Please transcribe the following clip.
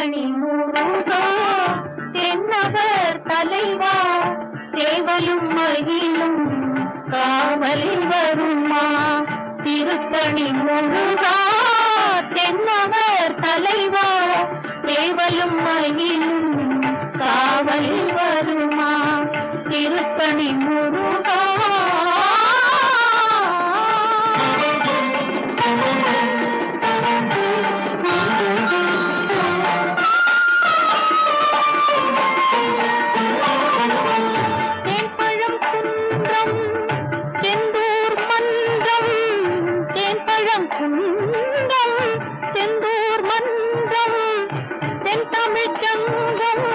திருத்தணி முருகா தென்னவர் தலைவா சேவலும் மகிழும் காவலில் வருமா திருத்தணி முருகா தென்னவர் தலைவா சேவலும் மகிழும் காவலில் வருமா திருத்தணி முருகா செந்தூர் மன்றம் தென்தமிழ்ச்சங்கம்